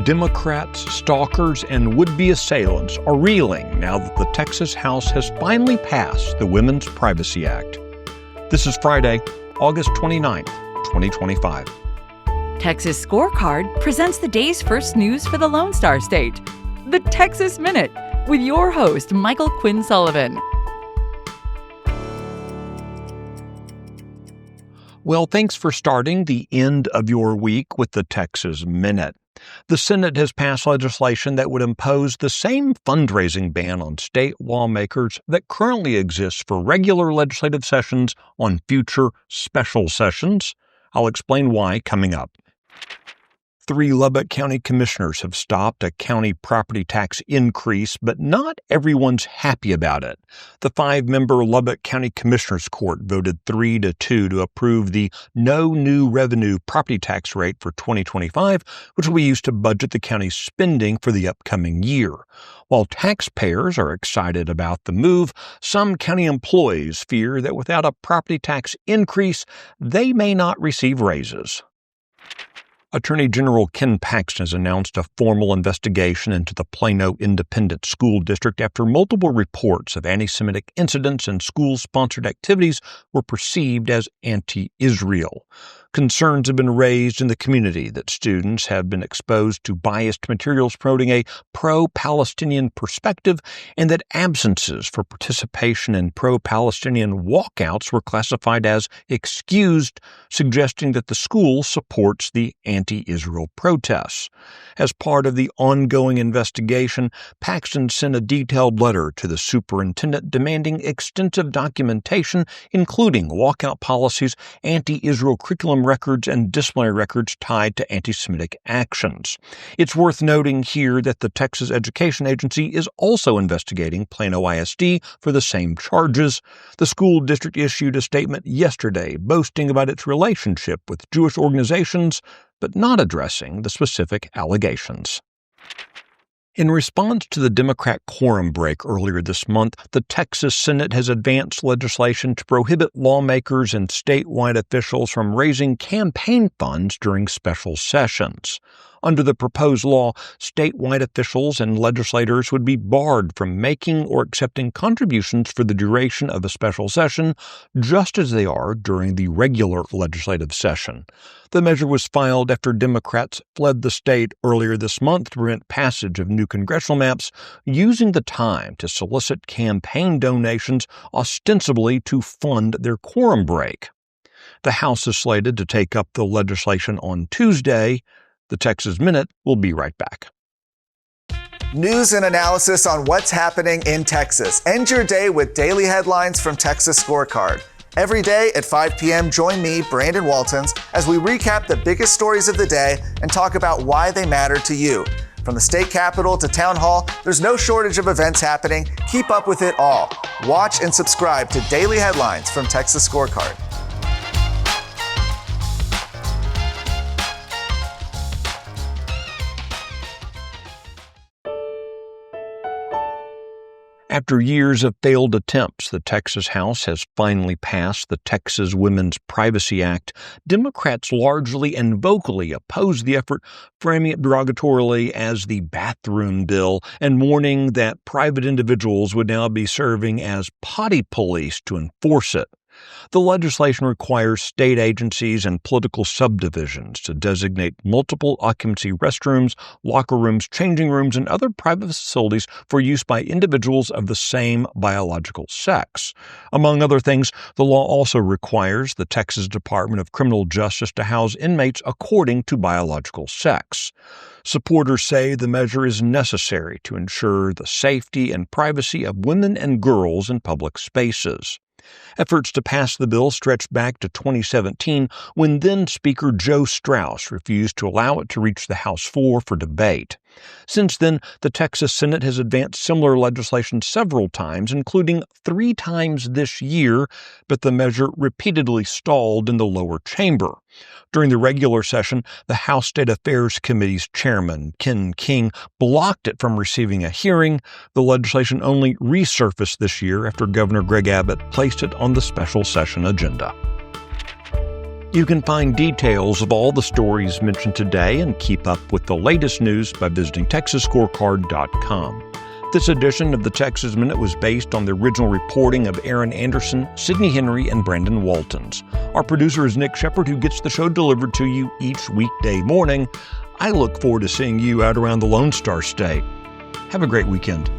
Democrats, stalkers, and would-be assailants are reeling now that the Texas House has finally passed the Women's Privacy Act. This is Friday, August 29th, 2025. Texas Scorecard presents the day's first news for the Lone Star State, the Texas Minute, with your host, Michael Quinn Sullivan. Well, thanks for starting the end of your week with the Texas Minute. The Senate has passed legislation that would impose the same fundraising ban on state lawmakers that currently exists for regular legislative sessions on future special sessions. I'll explain why coming up. 3 Lubbock County commissioners have stopped a county property tax increase, but not everyone's happy about it. The 5-member Lubbock County Commissioners Court voted 3-2 to approve the no new revenue property tax rate for 2025, which will be used to budget the county's spending for the upcoming year. While taxpayers are excited about the move, some county employees fear that without a property tax increase, they may not receive raises. Attorney General Ken Paxton has announced a formal investigation into the Plano Independent School District after multiple reports of anti-Semitic incidents and school-sponsored activities were perceived as anti-Israel. Concerns have been raised in the community that students have been exposed to biased materials promoting a pro-Palestinian perspective and that absences for participation in pro-Palestinian walkouts were classified as excused, suggesting that the school supports the anti-Israel protests. As part of the ongoing investigation, Paxton sent a detailed letter to the superintendent demanding extensive documentation, including walkout policies, anti-Israel curriculum records, and disciplinary records tied to anti-Semitic actions. It's worth noting here that the Texas Education Agency is also investigating Plano ISD for the same charges. The school district issued a statement yesterday boasting about its relationship with Jewish organizations, but not addressing the specific allegations. In response to the Democrat quorum break earlier this month, the Texas Senate has advanced legislation to prohibit lawmakers and statewide officials from raising campaign funds during special sessions. Under the proposed law, statewide officials and legislators would be barred from making or accepting contributions for the duration of a special session, just as they are during the regular legislative session. The measure was filed after Democrats fled the state earlier this month to prevent passage of new congressional maps, using the time to solicit campaign donations ostensibly to fund their quorum break. The House is slated to take up the legislation on Tuesday. The Texas Minute will be right back. News and analysis on what's happening in Texas. End your day with daily headlines from Texas Scorecard. Every day at 5 p.m., join me, Brandon Waltons, as we recap the biggest stories of the day and talk about why they matter to you. From the state capitol to town hall, there's no shortage of events happening. Keep up with it all. Watch and subscribe to Daily Headlines from Texas Scorecard. After years of failed attempts, the Texas House has finally passed the Texas Women's Privacy Act. Democrats largely and vocally opposed the effort, framing it derogatorily as the bathroom bill and warning that private individuals would now be serving as potty police to enforce it. The legislation requires state agencies and political subdivisions to designate multiple occupancy restrooms, locker rooms, changing rooms, and other private facilities for use by individuals of the same biological sex. Among other things, the law also requires the Texas Department of Criminal Justice to house inmates according to biological sex. Supporters say the measure is necessary to ensure the safety and privacy of women and girls in public spaces. Efforts to pass the bill stretched back to 2017 when then-Speaker Joe Straus refused to allow it to reach the House floor for debate. Since then, the Texas Senate has advanced similar legislation several times, including 3 times this year, but the measure repeatedly stalled in the lower chamber. During the regular session, the House State Affairs Committee's chairman, Ken King, blocked it from receiving a hearing. The legislation only resurfaced this year after Governor Greg Abbott placed it on the special session agenda. You can find details of all the stories mentioned today and keep up with the latest news by visiting TexasScorecard.com. This edition of the Texas Minute was based on the original reporting of Aaron Anderson, Sydney Henry, and Brandon Waltons. Our producer is Nick Shepard, who gets the show delivered to you each weekday morning. I look forward to seeing you out around the Lone Star State. Have a great weekend.